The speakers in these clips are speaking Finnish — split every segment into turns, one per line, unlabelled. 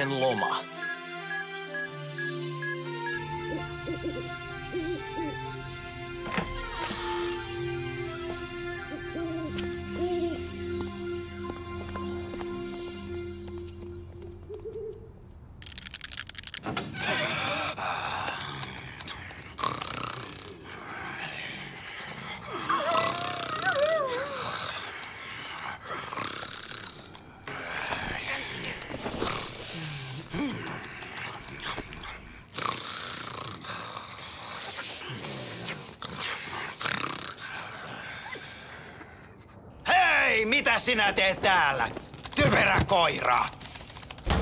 onnellinen loma.
Mitä sinä teet täällä? Typerä koira!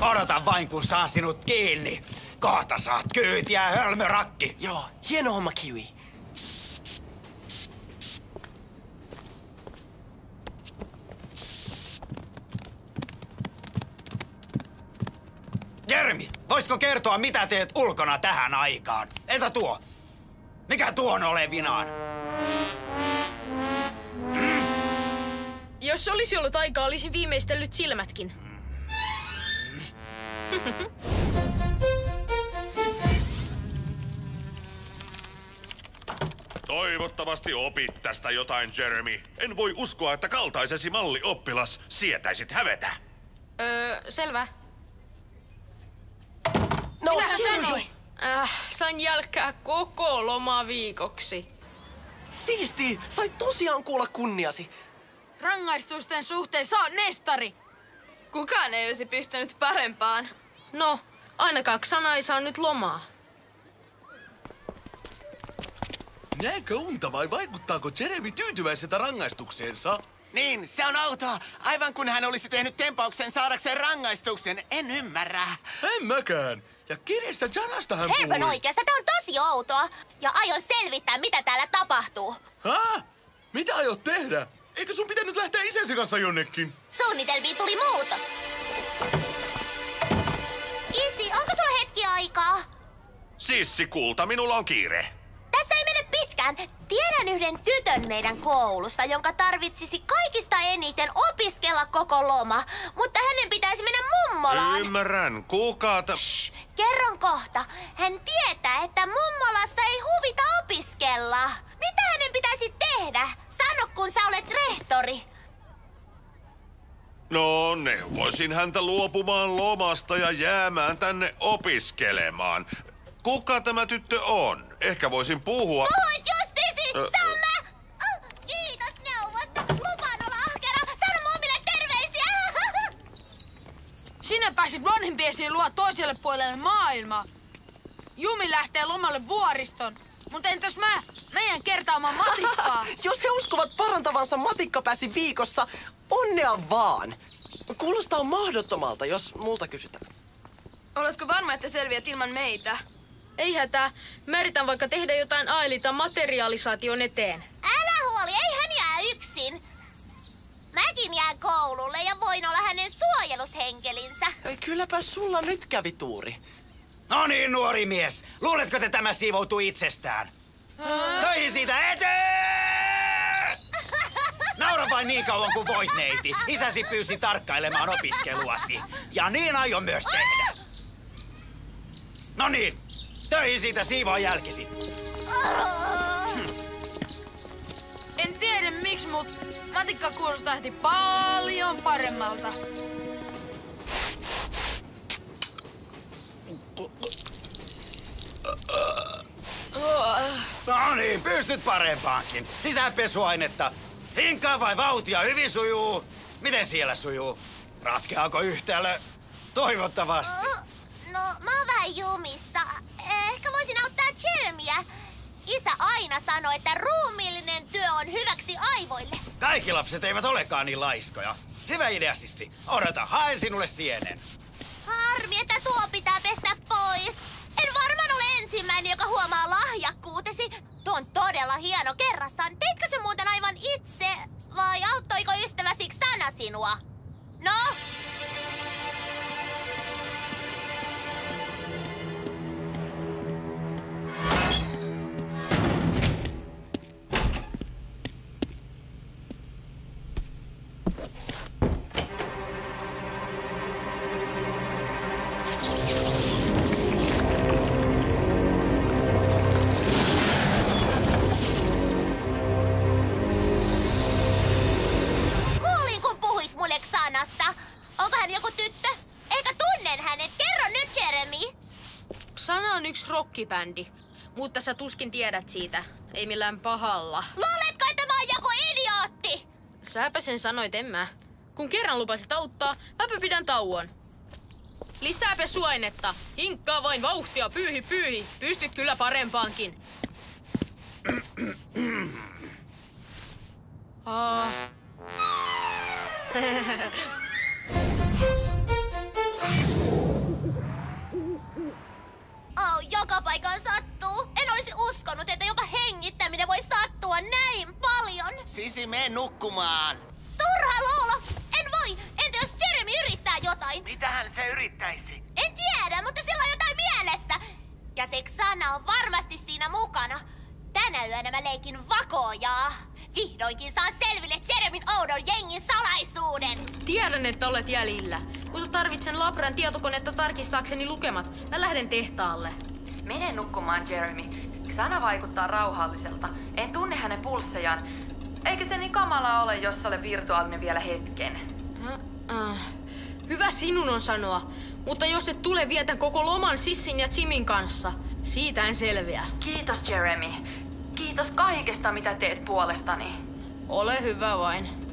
Odota vain, kun saan sinut kiinni. Kohta saat kyytiä, hölmörakki.
Joo, hieno homma, Kiwi.
Jeremy, voisitko kertoa, mitä teet ulkona tähän aikaan? Entä tuo? Mikä tuon olevinaan?
Jos olisi ollut aikaa, olisin viimeistellyt silmätkin.
Toivottavasti opit tästä jotain, Jeremy. En voi uskoa, että kaltaisesi mallioppilas sietäisit hävetä.
Selvä.
No,
Mitähän sanoi? Sain jälkää koko lomaviikoksi.
Siisti! Sait tosiaan kuulla kunniasi.
Rangaistusten suhteen sä oot mestari!
Kukaan ei olisi pystynyt parempaan. No, ainakaan Xana ei saa nyt lomaa.
Näenkö unta vai vaikuttaako Jeremy tyytyväiseltä rangaistukseensa?
Niin, se on outoa. Aivan kun hän olisi tehnyt tempauksen saadakseen rangaistuksen. En ymmärrä.
En mäkään. Ja kenestä Janasta hän puhui?
Herman oikeassa, tää on tosi outoa. Ja aion selvittää, mitä täällä tapahtuu.
Hä? Mitä aiot tehdä? Eikö sun pitänyt lähteä isäsi kanssa jonnekin?
Suunnitelmiin tuli muutos. Isi, onko sulla hetki aikaa?
Sissi kulta, minulla on kiire.
Tässä ei mene pitkään. Tiedän yhden tytön meidän koulusta, jonka tarvitsisi kaikista eniten opiskella koko loma. Mutta hänen pitäisi mennä mummolaan.
Ymmärrän. Kuka
Shh, kerron kohta. Hän tietää, että mummolassa ei huvita opiskella. Mitä hänen pitäisi tehdä? Sano, kun sä olet rehtori.
No, neuvoisin häntä luopumaan lomasta ja jäämään tänne opiskelemaan. Kuka tämä tyttö on? Ehkä voisin puhua...
Puhuit justisi! Se on mä! Kiitos neuvosta! Lupaan olla ahkera! Sano mummille terveisiä!
Sinä pääsit vanhempiesi luo toiselle puolelle maailmaa. Jumi lähtee lomalle vuoriston. Mutta entäs mä? Meidän kertaamaan matikkaa.
Jos he uskovat parantavansa matikkapääsi viikossa, onnea vaan. Kuulostaa mahdottomalta, jos multa kysytään.
Oletko varma, että selviät ilman meitä? Ei hätää. Mä yritän vaikka tehdä jotain Ailita materialisaation eteen.
Älä huoli, ei hän jää yksin. Mäkin jään koululle ja voin olla hänen suojelushenkelinsä.
Kylläpä sulla nyt kävi tuuri.
No niin, nuori mies. Luuletko, että tämä siivoutuu itsestään? Töihin siitä eteen! Naura vain niin kauan kuin voit, neiti. Isäsi pyysi tarkkailemaan opiskeluasi. Ja niin aion myös tehdä. No niin, töihin siitä siivoa jälkisi.
En tiedä miksi, mut matikka kuulostaa heti paljon paremmalta.
No niin, pystyt parempaankin. Lisää pesuainetta. Hinkaa vai vauhtia hyvin sujuu? Miten siellä sujuu? Ratkeaako yhtälö? Toivottavasti.
No, mä oon vähän jumissa. Ehkä voisin auttaa Jeremyä. Isä aina sanoi, että ruumiillinen työ on hyväksi aivoille.
Kaikki lapset eivät olekaan niin laiskoja. Hyvä idea, Sissi. Odota, haen sinulle sienen.
Harmi, että tuo pitää pestä pois. En varmaan ole ensimmäinen, joka huomaa lahjakkuutesi. Tuo on todella hieno kerrassaan. Teitkö se muuten aivan itse? Vai auttoiko ystäväsi Xana sinua? No?
Sana on yksi rockibändi, mutta sä tuskin tiedät siitä. Ei millään pahalla.
Luuletko, että mä oon joku idiootti?
Säpä sen sanoit, en mä. Kun kerran lupasit auttaa, mäpä pidän tauon. Lisää pesuainetta. Hinkkaa vain vauhtia, pyyhi. Pystyt kyllä parempaankin.
Joka paikan sattuu. En olisi uskonut, että jopa hengittäminen voi sattua näin paljon.
Sisi, mene nukkumaan.
Turha luulo. En voi. Entä jos Jeremy yrittää jotain?
Mitähän se yrittäisi?
En tiedä, mutta sillä on jotain mielessä. Ja se Xana on varmasti siinä mukana. Tänä yönä mä leikin vakoojaa. Vihdoinkin saan selville Jeremyn oudon jengin salaisuuden.
Tiedän, että olet jäljillä, mutta tarvitsen Labran tietokonetta tarkistaakseni lukemat. Mä lähden tehtaalle.
Mene nukkumaan, Jeremy. Xana vaikuttaa rauhalliselta. En tunne hänen pulssejaan. Eikä se niin kamalaa ole, jos ole virtuaalinen vielä hetken.
Hyvä sinun on sanoa, mutta jos et tule, vietän koko loman Sissin ja Jimin kanssa. Siitä en selviä.
Kiitos, Jeremy. Kiitos kaikesta, mitä teet puolestani.
Ole hyvä vain.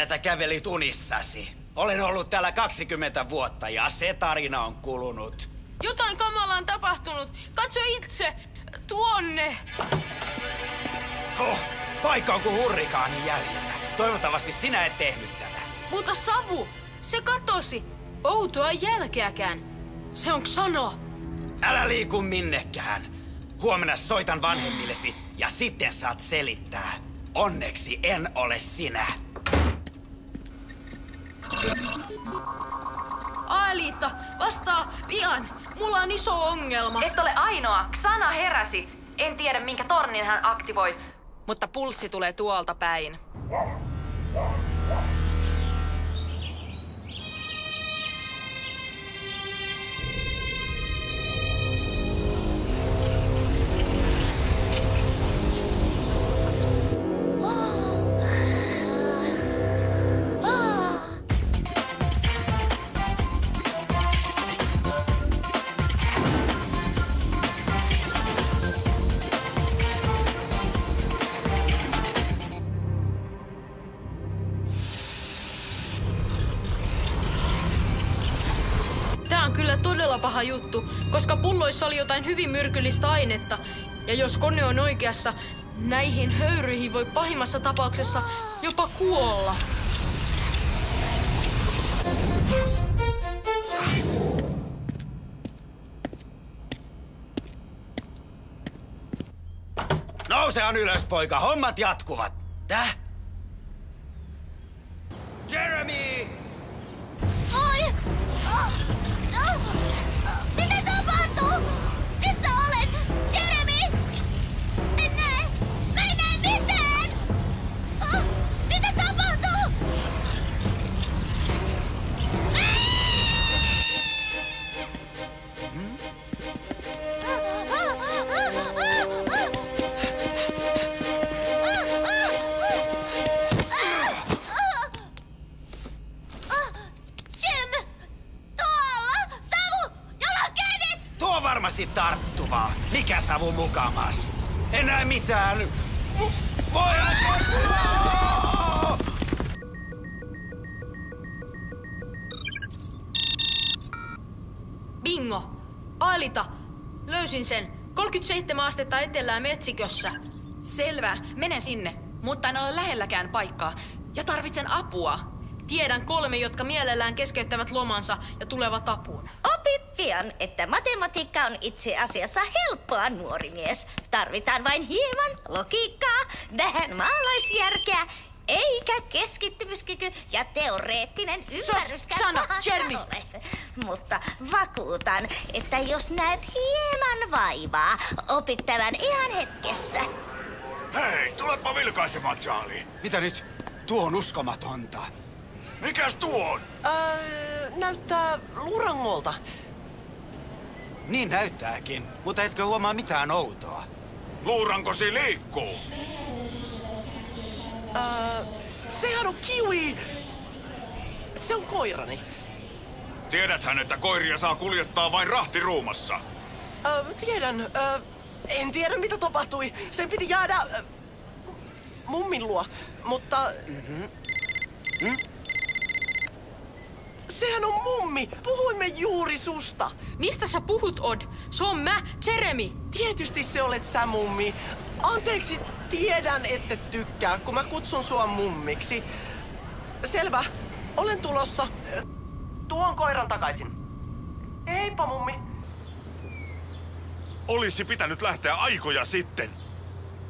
Että kävelit unissasi. Olen ollut täällä 20 vuotta ja se tarina on kulunut.
Jotain kamalaa on tapahtunut. Katso itse. Tuonne.
Paikka on kuin hurrikaanin jäljellä. Toivottavasti sinä et tehnyt tätä.
Mutta savu. Se katosi. Outoa jälkeäkään. Se on Xana.
Älä liiku minnekään. Huomenna soitan vanhemmillesi ja sitten saat selittää. Onneksi en ole sinä.
Aelita, vastaa pian. Mulla on iso ongelma.
Et ole ainoa. Xana heräsi. En tiedä, minkä tornin hän aktivoi, mutta pulssi tulee tuolta päin.
Kyllä todella paha juttu, koska pulloissa oli jotain hyvin myrkyllistä ainetta. Ja jos kone on oikeassa, näihin höyryihin voi pahimmassa tapauksessa jopa kuolla.
Nousehan ylös, poika. Hommat jatkuvat. Täh? Jeremy!
Oi! Mitä tapahtuu? Missä olen? Jeremy! En näe! Mä en näe mitään! Mitä tapahtuu? Jim! Tuolla! Savu! Jolla kädet!
Tuo varmasti tarttuvaa. Mikä savu mukamas? En näe mitään.
Bingo! Aelita! Löysin sen. 37 astetta etelää Meksikössä.
Selvä, menen sinne, mutta en ole lähelläkään paikkaa ja tarvitsen apua.
Tiedän 3, jotka mielellään keskeyttävät lomansa ja tulevat apuun.
Opit pian, että matematiikka on itse asiassa helppoa, nuori mies. Tarvitaan vain hieman logiikkaa, vähän maalaisjärkeä eikä keskittymiskyky ja teoreettinen ymmärryskään
Sano,
pahasta
Jeremy.
ole. Mutta vakuutan, että jos näet hieman vaivaa, opit tämän ihan hetkessä.
Hei, tulepa vilkaisemaan, Charlie. Mitä nyt? Tuo on uskomatonta. Mikäs tuo on?
Näyttää lurangolta.
Niin näyttääkin, mutta etkö huomaa mitään outoa? Luurankosi liikkuu.
Sehän on kiwi. Se on koirani.
Tiedäthän, että koiria saa kuljettaa vain rahtiruumassa.
Tiedän. En tiedä, mitä tapahtui. Sen piti jäädä mummin luo, mutta... Sehän on mummi! Puhuimme juuri susta!
Mistä sä puhut, Odd? Se on mä, Jeremy!
Tietysti se olet sä, mummi. Anteeksi, tiedän, ette tykkää, kun mä kutsun sua mummiksi. Selvä, olen tulossa. Tuon koiran takaisin. Heippa, mummi.
Olisi pitänyt lähteä aikoja sitten.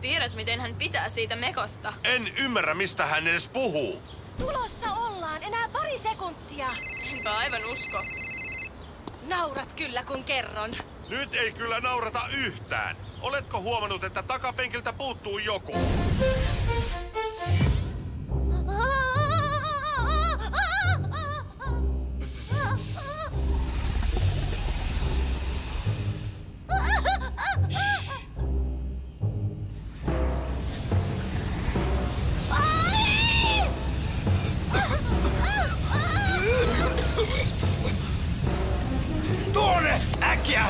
Tiedät, miten hän pitää siitä mekosta.
En ymmärrä, mistä hän edes puhuu.
Tulossa ollaan, enää pari sekuntia.
Enpä aivan usko.
Naurat kyllä, kun kerron.
Nyt ei kyllä naurata yhtään. Oletko huomannut, että takapenkiltä puuttuu joku?
Tuonne! Äkkiä!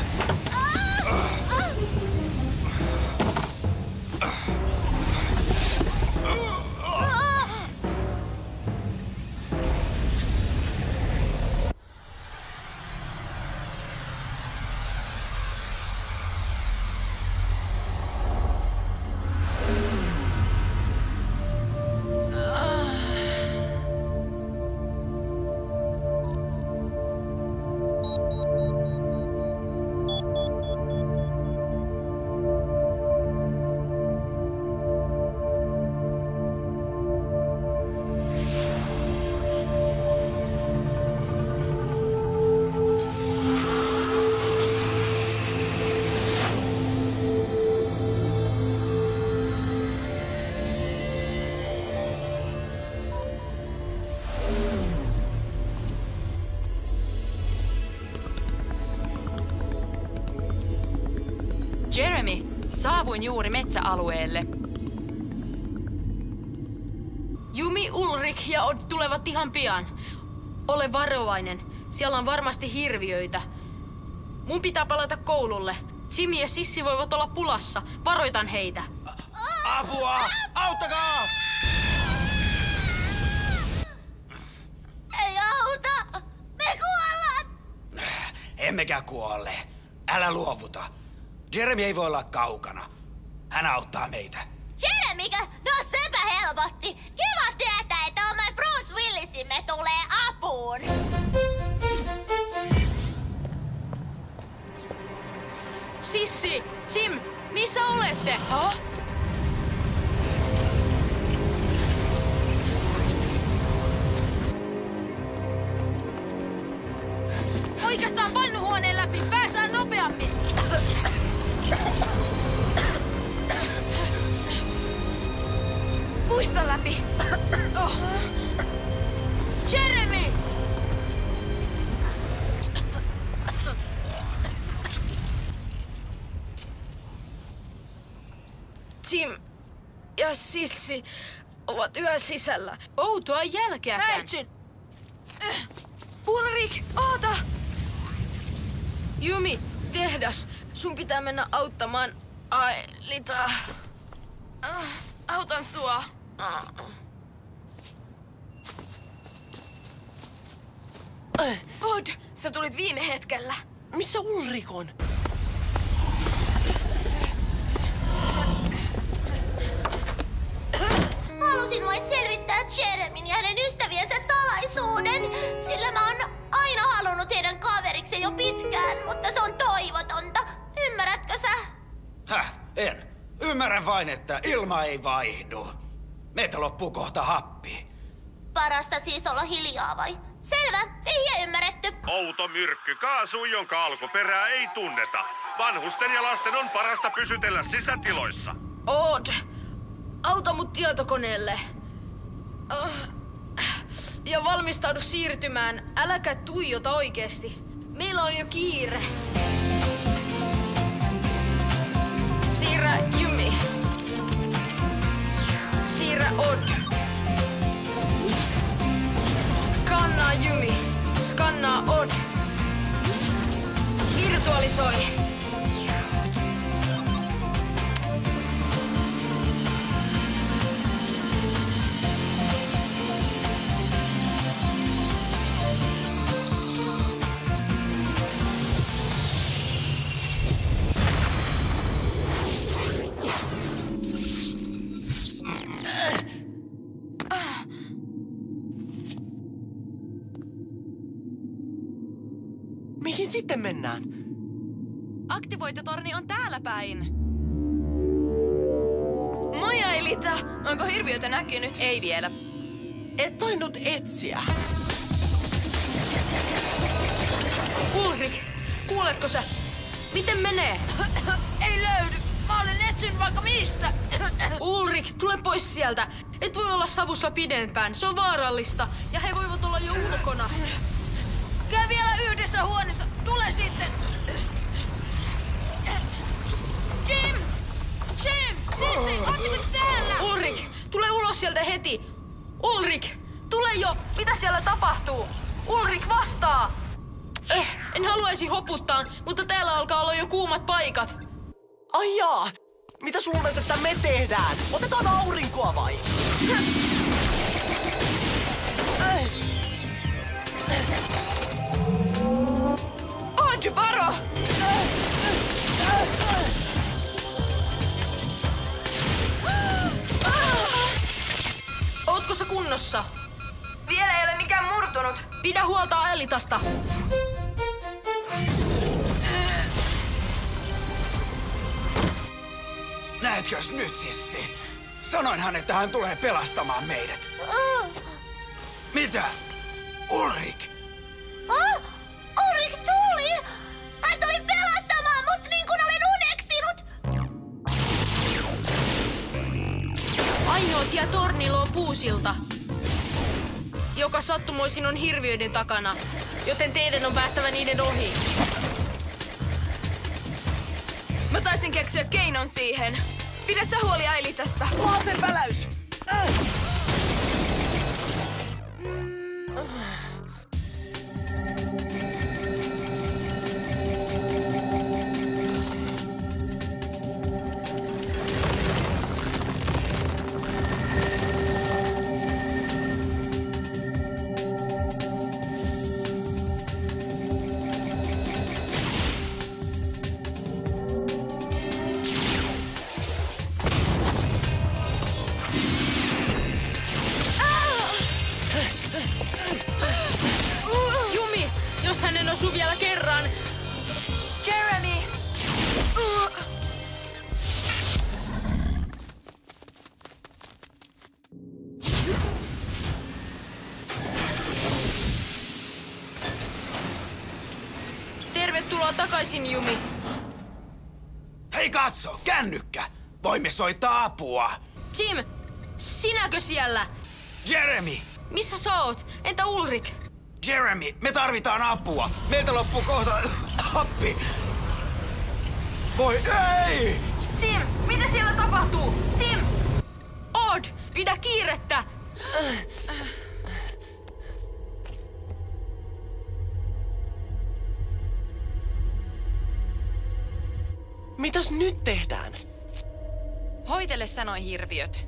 Jeremy, saavuin juuri metsäalueelle.
Yumi, Ulrik ja Odd tulevat ihan pian. Ole varovainen. Siellä on varmasti hirviöitä. Mun pitää palata koululle. Jimmy ja Sissi voivat olla pulassa. Varoitan heitä.
Apua! Auttakaa!
Ei auta! Me kuollaan!
Emmekä kuolle. Älä luovuta. Jeremy ei voi olla kaukana. Hän auttaa meitä.
Jeremikö? No sepä helpotti. Kiva tietää, että oman Bruce Willisimme tulee apuun.
Sissi! Jim! Missä olette? Ha?
Oikastaan painuhuoneen läpi, päästään nopeammin.
Puiston läpi.
Oh. Jeremy!
Jim ja Sissi ovat yhä sisällä. Outoa jälkeäkään.
Mäitsin! Ulrik, oota!
Yumi, tehdas. Sun pitää mennä auttamaan Aelitaa.
Autan sua. Odd, sä tulit viime hetkellä.
Missä Ulrik on?
Halusin vain selvittää Jeremin ja hänen ystäviensä salaisuuden, sillä mä oon aina halunnut heidän kaverikseen jo pitkään, mutta se on toivotonta. Ymmärrätkö sä?
Häh, en. Ymmärrän vain, että ilma ei vaihdu. Meiltä loppuu kohta happi.
Parasta siis olla hiljaa vai? Selvä, vihje ymmärretty.
Outo myrkky kaasuu, jonka alkuperää ei tunneta. Vanhusten ja lasten on parasta pysytellä sisätiloissa.
Odd, auta mut tietokoneelle. Ja valmistaudu siirtymään. Äläkä tuijota oikeesti. Meillä on jo kiire. Siirrä Yumi. Siirrä Odd. Skannaa Yumi. Skannaa Odd. Virtualisoi.
Mihin sitten mennään?
Aktivointitorni on täällä päin. Moi Aelita! Onko hirviötä näkynyt?
Ei vielä.
Et tainnut etsiä.
Ulrik, kuuletko sä? Miten menee?
Ei löydy. Mä olen etsin vaikka mistä.
Ulrik, tule pois sieltä. Et voi olla savussa pidempään. Se on vaarallista. Ja he voivat olla jo ulkona.
Käy vielä yhdessä huoneessa. Tule sitten. Jim! Jim! Sissi, ootteko täällä?
Ulrik, tule ulos sieltä heti. Ulrik, tule jo. Mitä siellä tapahtuu? Ulrik, vastaa. En haluaisi hoputtaa, mutta täällä alkaa olla jo kuumat paikat.
Ai jaa! Mitä sä luulet, että me tehdään? Otetaan aurinkoa vai?
Odd, varo!
Ootko sä kunnossa?
Vielä ei ole mikään murtunut.
Pidä huolta Aelitasta.
Näetkös nyt, Sissi? Sanoinhan, että hän tulee pelastamaan meidät. Mitä? Ulrik?
Ulrik tuli! Hän tuli pelastamaan mut niin kuin olen uneksinut!
Ainoa tie tornille on puusilta, joka sattumoisin on hirviöiden takana, joten teidän on päästävä niiden ohi.
Mä taisin keksiä keinon siihen. Pidä sä huoli Aelitasta.
Laserväläys!
Yumi, jos hänen osuu vielä kerran.
Jeremy!
Tervetuloa takaisin, Yumi.
Hei katso, kännykkä! Voimme soittaa apua.
Jim, sinäkö siellä?
Jeremy!
Missä sä oot? Entä Ulrik?
Jeremy, me tarvitaan apua. Meiltä loppuu kohta happi. Voi ei!
Jim, mitä siellä tapahtuu? Jim! Odd, pidä kiirettä!
Mitäs nyt tehdään?
Hoitele sanoi hirviöt.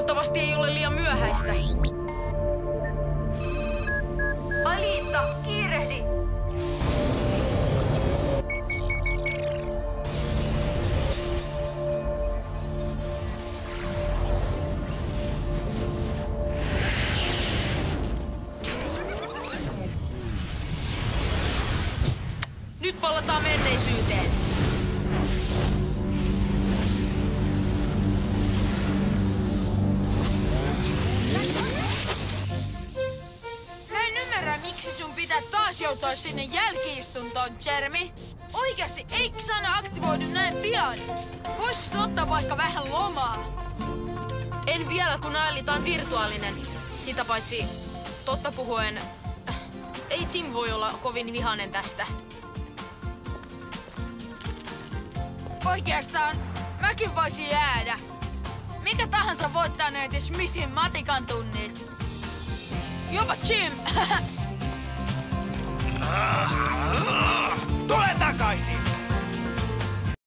Toivottavasti ei ole liian myöhäistä.
Aliitta, kiirehdi!
Nyt palataan menneisyyteen.
Mä en ymmärrä, miksi sun pitää taas joutua sinne jälki-istuntoon, Jeremy. Oikeasti, eikö Sana aktivoidu näin pian? Voisit ottaa vaikka vähän lomaa.
En vielä, kun Alita on virtuaalinen. Sitä paitsi, totta puhuen, ei Jim voi olla kovin vihainen tästä.
Oikeastaan, mäkin voisin jäädä. Mikä tahansa voittaa näitä Smithin matikan tunnit. Jopa Jim.